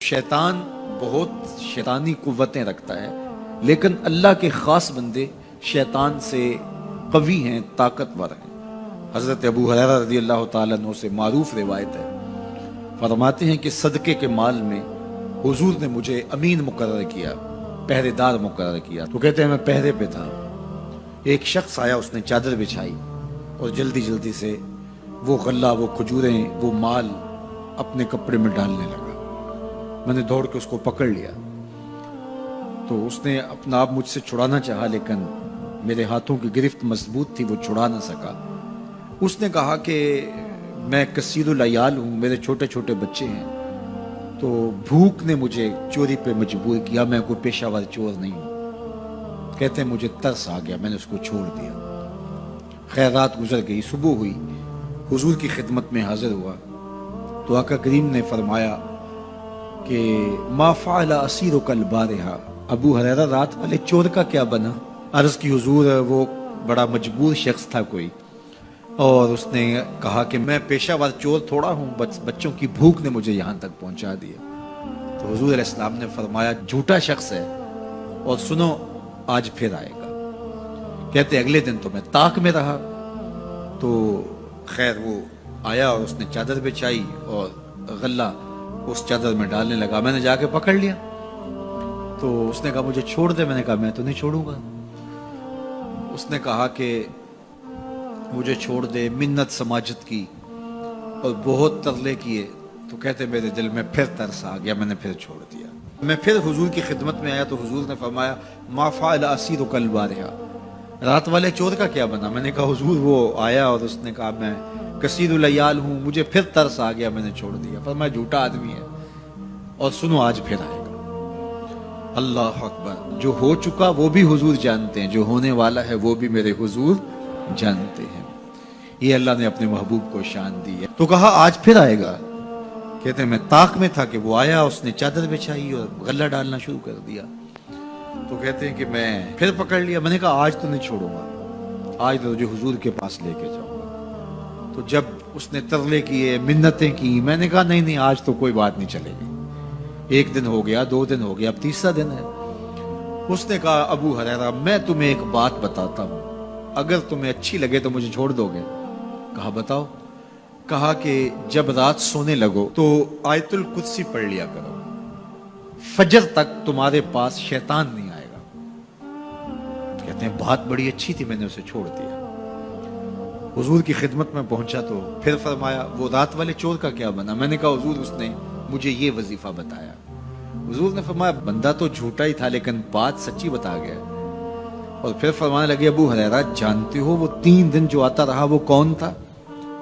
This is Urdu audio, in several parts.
شیطان بہت شیطانی قوتیں رکھتا ہے، لیکن اللہ کے خاص بندے شیطان سے قوی ہیں، طاقتور ہیں۔ حضرت ابو ہریرہ رضی اللہ تعالیٰ عنہ سے معروف روایت ہے، فرماتے ہیں کہ صدقے کے مال میں حضور نے مجھے امین مقرر کیا، پہرے دار مقرر کیا۔ تو کہتے ہیں میں پہرے پہ تھا، ایک شخص آیا، اس نے چادر بچھائی اور جلدی جلدی سے وہ غلہ، وہ کھجوریں، وہ مال اپنے کپڑے میں ڈالنے لگا۔ میں نے دوڑ کے اس کو پکڑ لیا، تو اس نے اپنا آپ مجھ سے چھڑانا چاہا، لیکن میرے ہاتھوں کی گرفت مضبوط تھی، وہ چھڑا نہ سکا۔ اس نے کہا کہ میں کثیر العیال ہوں، میرے چھوٹے چھوٹے بچے ہیں، تو بھوک نے مجھے چوری پہ مجبور کیا، میں کوئی پیشہ ور چور نہیں ہوں۔ کہتے ہیں مجھے ترس آ گیا، میں نے اس کو چھوڑ دیا۔ خیر رات گزر گئی، صبح ہوئی، حضور کی خدمت میں حاضر ہوا تو آقا کریم نے فرمایا کہ ما فعل اسیرک البارحہ، ابو ہریرہ رات والے چور کا کیا بنا؟ عرض کی حضور وہ بڑا مجبور شخص تھا کوئی، اور اس نے کہا کہ میں پیشہ ور چور تھوڑا ہوں، بچوں کی بھوک نے مجھے یہاں تک پہنچا دیا۔ تو حضور علیہ السلام نے فرمایا جھوٹا شخص ہے، اور سنو آج پھر آئے گا۔ کہتے اگلے دن تو میں طاق میں رہا، تو خیر وہ آیا اور اس نے چادر بچھائی اور غلہ اس چادر میں ڈالنے لگا۔ میں نے جا کے پکڑ لیا، تو اس نے کہا مجھے چھوڑ دے۔ میں نے کہا میں تو نہیں چھوڑوں گا۔ اس نے کہا کہ مجھے چھوڑ دے، منت سماجت کی اور بہت ترلے کیے۔ تو کہتے میرے دل میں پھر ترس آ گیا، میں نے پھر چھوڑ دیا۔ میں پھر حضور کی خدمت میں آیا تو حضور نے فرمایا ما فعل اسیرک البارحہ، رات والے چور کا کیا بنا؟ میں نے کہا حضور وہ آیا اور اس نے کہا میں کثیر العیال ہوں، مجھے پھر ترس آ گیا، میں نے چھوڑ دیا۔ فرمایا جھوٹا آدمی ہے، اور سنو آج پھر آئے گا۔ اللہ اکبر! جو ہو چکا وہ بھی حضور جانتے ہیں، جو ہونے والا ہے وہ بھی میرے حضور جانتے ہیں۔ یہ اللہ نے اپنے محبوب کو شان دی ہے۔ تو کہا آج پھر آئے گا۔ کہتے ہیں میں طاق میں تھا کہ وہ آیا، اس نے چادر بچھائی اور غلہ ڈالنا شروع کر دیا۔ تو کہتے ہیں کہ میں پھر پکڑ لیا۔ میں نے کہا آج تو نہیں چھوڑوں گا، آج تو جو حضور کے پاس لے کے جاؤں گا۔ تو جب اس نے ترلے کیے، منتیں کی، میں نے کہا نہیں آج تو کوئی بات نہیں چلے گی۔ ایک دن ہو گیا، 2 دن ہو گیا، اب تیسرا دن ہے۔ اس نے کہا ابو ہریرہ میں تمہیں ایک بات بتاتا ہوں، اگر تمہیں اچھی لگے تو مجھے چھوڑ دو گے؟ کہا بتاؤ۔ کہا کہ جب رات سونے لگو تو آیت الکرسی پڑھ لیا کرو، فجر تک تمہارے پاس شیطان نہیں آئے گا۔ کہتے ہیں بات بڑی اچھی تھی، میں نے اسے چھوڑ دیا۔ حضور کی خدمت میں پہنچا تو پھر فرمایا وہ رات والے چور کا کیا بنا؟ میں نے کہا حضور اس نے مجھے یہ وظیفہ بتایا۔ حضور نے فرمایا بندہ تو جھوٹا ہی تھا لیکن بات سچی بتا گیا۔ اور پھر فرمانے لگے ابو ہریرہ جانتے ہو وہ 3 دن جو آتا رہا وہ کون تھا؟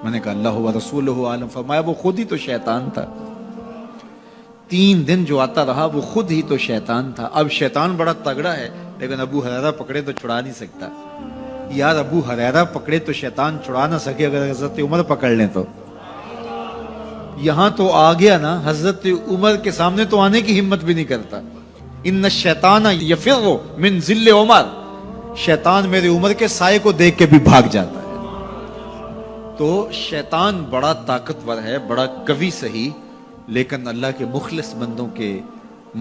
میں نے کہا اللہ و رسولہ عالم۔ فرمایا وہ خود ہی تو شیطان تھا۔ 3 دن جو آتا رہا وہ خود ہی تو شیطان تھا۔ اب شیطان بڑا تگڑا ہے، لیکن ابو ہریرہ پکڑے تو چھڑا نہیں سکتا۔ یار ابو ہریرہ پکڑے تو شیطان چھڑا نہ سکے، اگر حضرت عمر پکڑ لیں تو یہاں تو آ گیا نا، حضرت عمر کے سامنے تو آنے کی ہمت بھی نہیں کرتا۔ ان الشیطان یفر من ظل عمر، شیطان میرے عمر کے سائے کو دیکھ کے بھی بھاگ جاتا ہے۔ تو شیطان بڑا طاقتور ہے، بڑا قوی صحیح، لیکن اللہ کے مخلص بندوں کے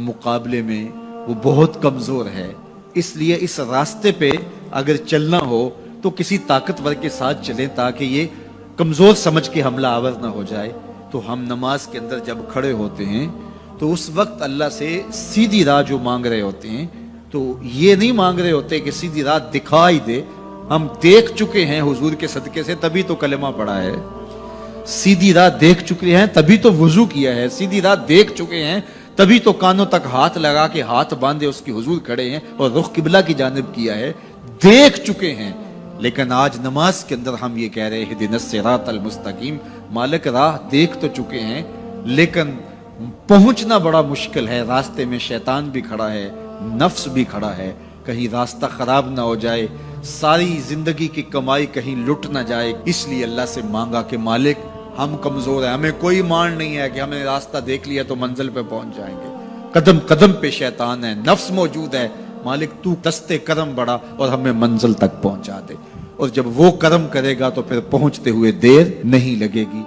مقابلے میں وہ بہت کمزور ہے۔ اس لیے اس راستے پہ اگر چلنا ہو تو کسی طاقتور کے ساتھ چلیں تاکہ یہ کمزور سمجھ کے حملہ آور نہ ہو جائے۔ تو ہم نماز کے اندر جب کھڑے ہوتے ہیں تو اس وقت اللہ سے سیدھی راہ جو مانگ رہے ہوتے ہیں، تو یہ نہیں مانگ رہے ہوتے کہ سیدھی راہ دکھائی دے۔ ہم دیکھ چکے ہیں حضور کے صدقے سے، تبھی تو کلمہ پڑھا ہے۔ سیدھی راہ دیکھ چکے ہیں تبھی تو وضو کیا ہے۔ سیدھی راہ دیکھ چکے ہیں تبھی تو کانوں تک ہاتھ لگا کے ہاتھ باندھے اس کی حضور کھڑے ہیں اور رخ قبلہ کی جانب کیا ہے۔ دیکھ چکے ہیں، لیکن آج نماز کے اندر ہم یہ کہہ رہے ہیں اہدنا الصراط المستقیم، مالک راہ دیکھ تو چکے ہیں لیکن پہنچنا بڑا مشکل ہے۔ راستے میں شیطان بھی کھڑا ہے، نفس بھی کھڑا ہے، کہیں راستہ خراب نہ ہو جائے، ساری زندگی کی کمائی کہیں لٹ نہ جائے۔ اس لیے اللہ سے مانگا کہ مالک ہم کمزور ہیں، ہمیں کوئی مان نہیں ہے کہ ہم نے راستہ دیکھ لیا تو منزل پہ پہنچ جائیں گے۔ قدم قدم پہ شیطان ہے، نفس موجود ہے، مالک تو دستے کرم بڑھا اور ہمیں منزل تک پہنچا دے۔ اور جب وہ کرم کرے گا تو پھر پہنچتے ہوئے دیر نہیں لگے گی۔